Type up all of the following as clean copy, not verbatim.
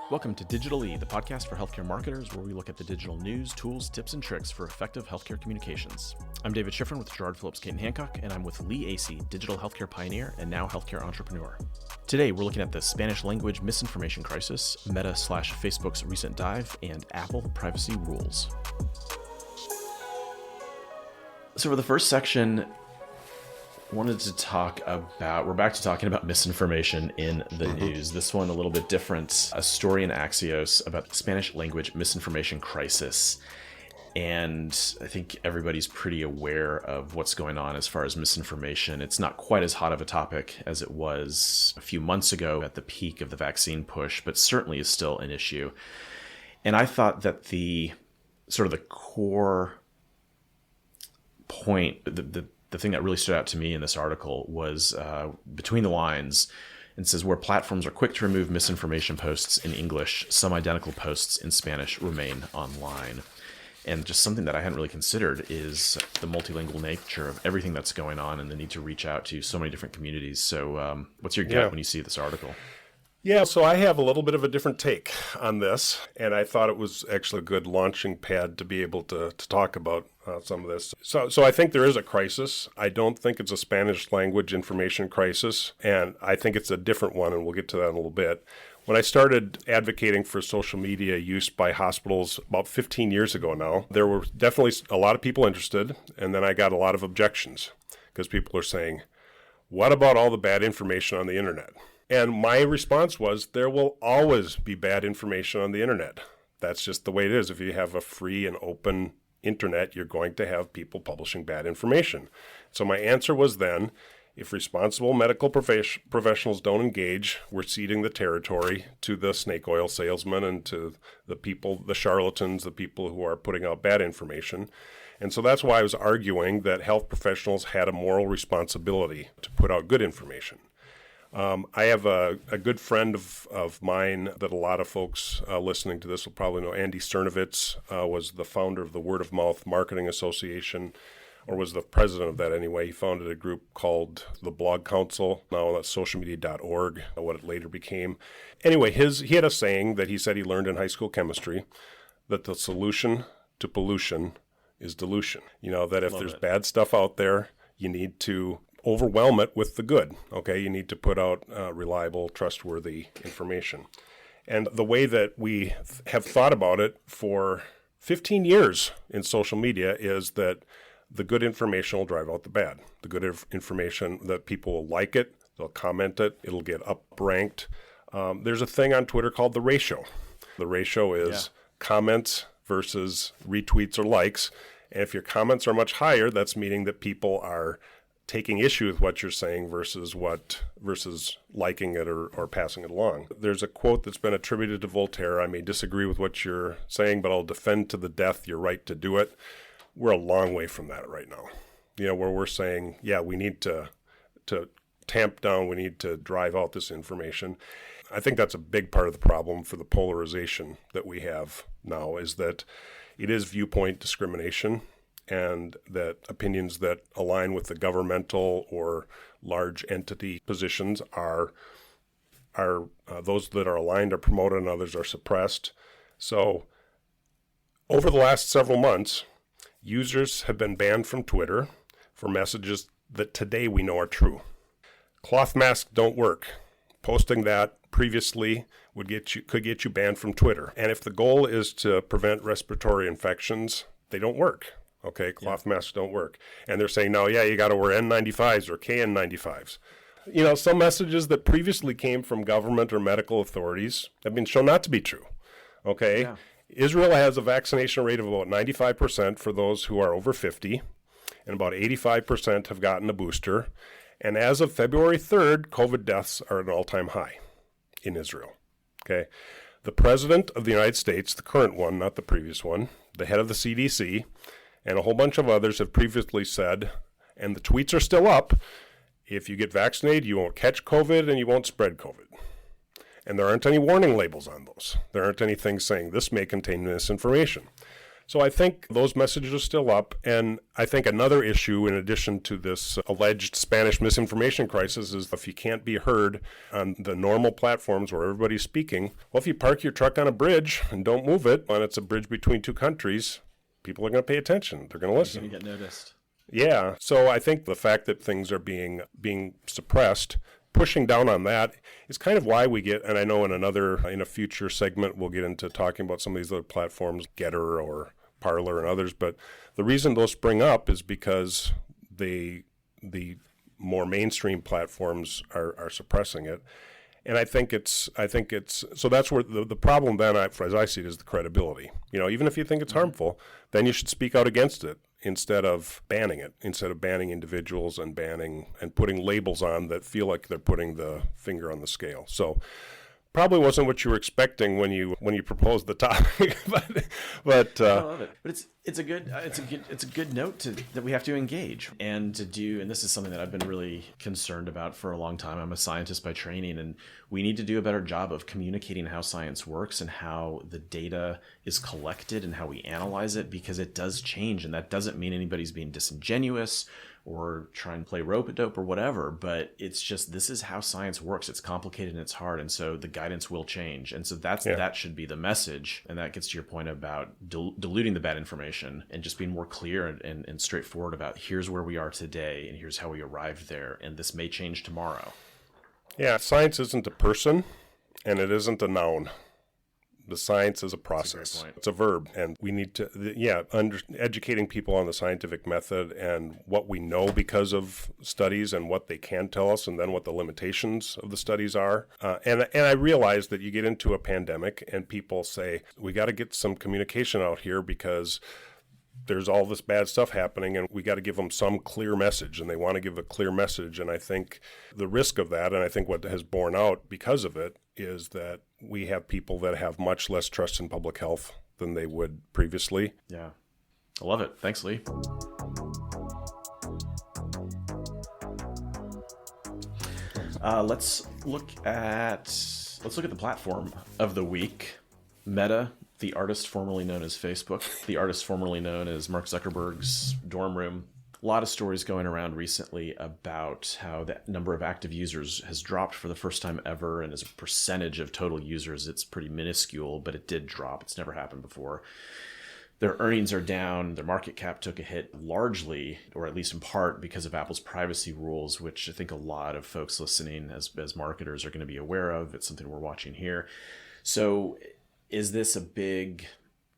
Welcome to DigitaLee, the podcast for healthcare marketers, where we look at the digital news, tools, tips, and tricks for effective healthcare communications. I'm David Schifrin with Gerard Phillips Caton Hancock, and I'm with Lee Acey, digital healthcare pioneer and now healthcare entrepreneur. Today, we're looking at the Spanish language misinformation crisis, Meta/Facebook's recent dive, and Apple privacy rules. So for the first section, wanted to talk about, we're back to talking about misinformation in the news. This one a little bit different, a story in Axios about the Spanish language misinformation crisis. And I think everybody's pretty aware of what's going on as far as misinformation. It's not quite as hot of a topic as it was a few months ago at the peak of the vaccine push, but certainly is still an issue. And I thought that the core point, the thing that really stood out to me in this article was between the lines. It says, where platforms are quick to remove misinformation posts in English, some identical posts in Spanish remain online. And just something that I hadn't really considered is the multilingual nature of everything that's going on and the need to reach out to so many different communities. So what's your gut when you see this article? Yeah, so I have a little bit of a different take on this, and I thought it was actually a good launching pad to be able to talk about some of this. So I think there is a crisis. I don't think it's a Spanish language information crisis, and I think it's a different one, and we'll get to that in a little bit. When I started advocating for social media use by hospitals about 15 years ago now, there were definitely a lot of people interested, and then I got a lot of objections because people are saying, what about all the bad information on the internet? And my response was, there will always be bad information on the internet. That's just the way it is. If you have a free and open internet, you're going to have people publishing bad information. So my answer was then, if responsible medical professionals don't engage, we're ceding the territory to the snake oil salesmen and to the people, the charlatans, the people who are putting out bad information. And so that's why I was arguing that health professionals had a moral responsibility to put out good information. I have a good friend of mine that a lot of folks listening to this will probably know. Andy Cernovitz was the founder of the Word of Mouth Marketing Association, or was the president of that anyway. He founded a group called the Blog Council, now that's socialmedia.org, what it later became. Anyway, he had a saying that he said he learned in high school chemistry, that the solution to pollution is dilution. You know, that if there's bad stuff out there, you need to overwhelm it with the good, okay? You need to put out reliable, trustworthy information. And the way that we have thought about it for 15 years in social media is that the good information will drive out the bad. The good information, that people will like it, they'll comment it, it'll get up-ranked. There's a thing on Twitter called the ratio. The ratio is comments versus retweets or likes. And if your comments are much higher, that's meaning that people are taking issue with what you're saying versus liking it or passing it along. There's a quote that's been attributed to Voltaire. I may disagree with what you're saying, but I'll defend to the death your right to do it. We're a long way from that right now. You know, where we're saying, we need to tamp down, we need to drive out this information. I think that's a big part of the problem for the polarization that we have now, is that it is viewpoint discrimination, and that opinions that align with the governmental or large entity positions are those that are aligned are promoted and others are suppressed. So over the last several months, users have been banned from Twitter for messages that today we know are true. Cloth masks don't work. Posting that previously could get you banned from Twitter. And if the goal is to prevent respiratory infections, they don't work. Okay, cloth masks don't work. And they're saying, no, you got to wear N95s or KN95s. You know, some messages that previously came from government or medical authorities have been shown not to be true. Okay, Israel has a vaccination rate of about 95% for those who are over 50, and about 85% have gotten a booster. And as of February 3rd, COVID deaths are at an all-time high in Israel. Okay, the President of the United States, the current one, not the previous one, the head of the CDC, and a whole bunch of others have previously said, and the tweets are still up, if you get vaccinated, you won't catch COVID and you won't spread COVID. And there aren't any warning labels on those. There aren't any things saying this may contain misinformation. So I think those messages are still up. And I think another issue, in addition to this alleged Spanish misinformation crisis, is if you can't be heard on the normal platforms where everybody's speaking, well, if you park your truck on a bridge and don't move it, and it's a bridge between two countries, people are going to pay attention. They're going to listen. You're going to get noticed. Yeah. So I think the fact that things are being suppressed, pushing down on that is kind of why we get, and I know in a future segment, we'll get into talking about some of these other platforms, Getter or Parler and others, but the reason those spring up is because the more mainstream platforms are suppressing it. And I think it's so that's where the problem then, as I see it, is the credibility. Even if you think it's harmful, then you should speak out against it instead of banning it, instead of banning individuals and putting labels on that feel like they're putting the finger on the scale. So probably wasn't what you were expecting when you proposed the topic, but I love it. But it's a good note that we have to engage and to do. And this is something that I've been really concerned about for a long time. I'm a scientist by training, and we need to do a better job of communicating how science works and how the data is collected and how we analyze it, because it does change, and that doesn't mean anybody's being disingenuous or try and play rope-a-dope or whatever, but it's just, this is how science works. It's complicated and it's hard, and so the guidance will change. And so that should be the message, and that gets to your point about diluting the bad information and just being more clear and straightforward about here's where we are today and here's how we arrived there, and this may change tomorrow. Yeah, science isn't a person, and it isn't a noun. The science is a process. It's a verb, and we need to, educating people on the scientific method and what we know because of studies and what they can tell us, and then what the limitations of the studies are. And I realize that you get into a pandemic and people say, we got to get some communication out here because there's all this bad stuff happening, and we got to give them some clear message, and they want to give a clear message. And I think the risk of that, and I think what has borne out because of it, is that we have people that have much less trust in public health than they would previously. Yeah. I love it. Thanks, Lee. Let's look at the platform of the week. Meta, the artist formerly known as Facebook, the artist formerly known as Mark Zuckerberg's dorm room. A lot of stories going around recently about how the number of active users has dropped for the first time ever, and as a percentage of total users, it's pretty minuscule, but it did drop. It's never happened before. Their earnings are down. Their market cap took a hit largely, or at least in part, because of Apple's privacy rules, which I think a lot of folks listening as marketers are going to be aware of. It's something we're watching here. So is this a big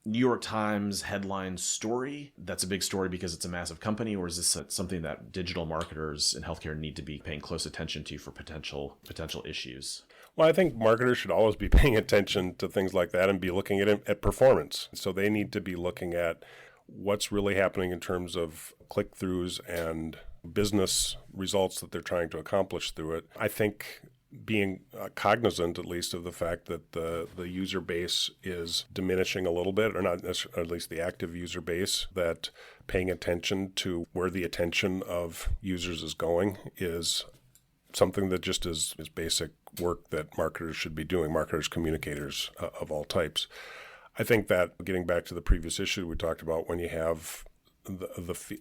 New York Times headline story that's a big story because it's a massive company, or is this something that digital marketers in healthcare need to be paying close attention to for potential issues? Well, I think marketers should always be paying attention to things like that and be looking at performance. So they need to be looking at what's really happening in terms of click-throughs and business results that they're trying to accomplish through it. I think being cognizant, at least, of the fact that the user base is diminishing a little bit, or not necessarily, at least the active user base, that paying attention to where the attention of users is going is something that just is basic work that marketers should be doing, marketers, communicators of all types. I think that, getting back to the previous issue we talked about, when you have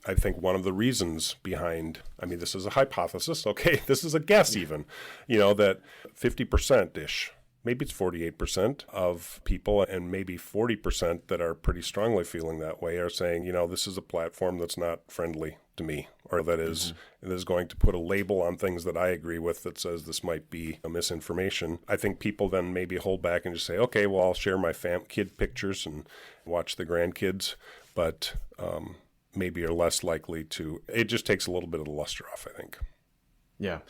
I think one of the reasons behind, this is a hypothesis, okay, this is a guess even, that 50%-ish, maybe it's 48% of people, and maybe 40% that are pretty strongly feeling that way, are saying, this is a platform that's not friendly to me, or that is going to put a label on things that I agree with that says this might be a misinformation. I think people then maybe hold back and just say, okay, well, I'll share my kid pictures and watch the grandkids, but maybe are less likely to. It just takes a little bit of the luster off, I think. Yeah.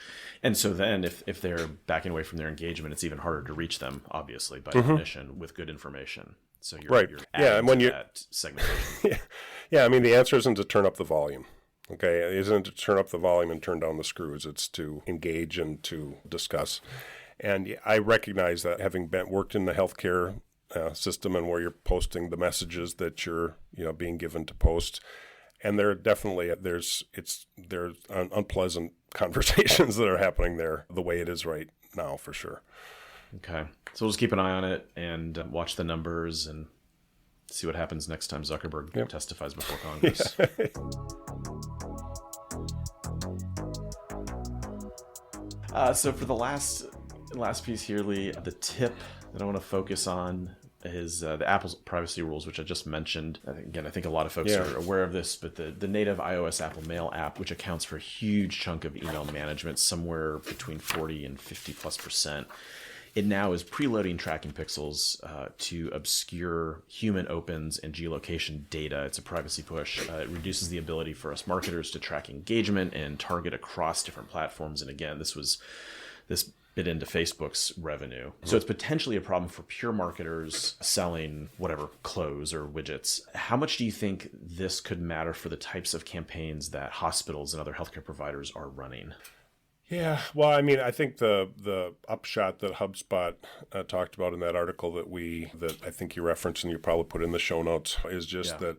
And so then if they're backing away from their engagement, it's even harder to reach them, obviously, by definition, with good information. So you're right. You're and when you that segmentation. The answer isn't to turn up the volume. Okay, it isn't to turn up the volume and turn down the screws. It's to engage and to discuss. And I recognize that, having worked in the healthcare system, and where you're posting the messages that you're being given to post. And there definitely there's unpleasant conversations that are happening there, the way it is right now, for sure. Okay, so we'll just keep an eye on it and watch the numbers and See what happens next time Zuckerberg Yep. testifies before Congress. So for the last piece here, Lee, the tip that I want to focus on is the Apple's privacy rules, which I just mentioned. I think a lot of folks are aware of this, but the native iOS Apple Mail app, which accounts for a huge chunk of email management, somewhere between 40 and 50+%, it now is preloading tracking pixels to obscure human opens and geolocation data. It's a privacy push. It reduces the ability for us marketers to track engagement and target across different platforms. And again, this bit into Facebook's revenue. So it's potentially a problem for pure marketers selling whatever, clothes or widgets. How much do you think this could matter for the types of campaigns that hospitals and other healthcare providers are running? Yeah, well, I mean, I think the upshot that HubSpot talked about in that article that I think you referenced and you probably put in the show notes is just that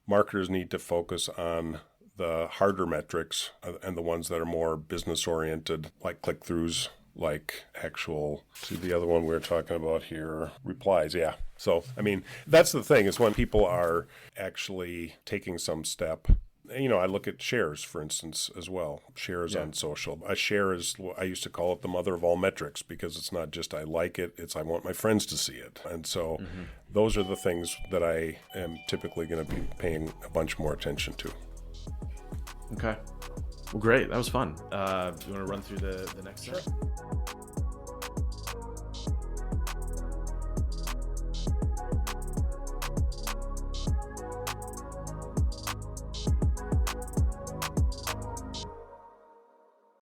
marketers need to focus on the harder metrics and the ones that are more business oriented, like click-throughs, like see the other one we were talking about here, replies. Yeah. So, I mean, that's the thing is when people are actually taking some step. I look at shares, for instance, as well. Shares on social. A share is, I used to call it the mother of all metrics because it's not just I like it, it's I want my friends to see it. And so those are the things that I am typically going to be paying a bunch more attention to. Okay. Well, great. That was fun. You want to run through the next section?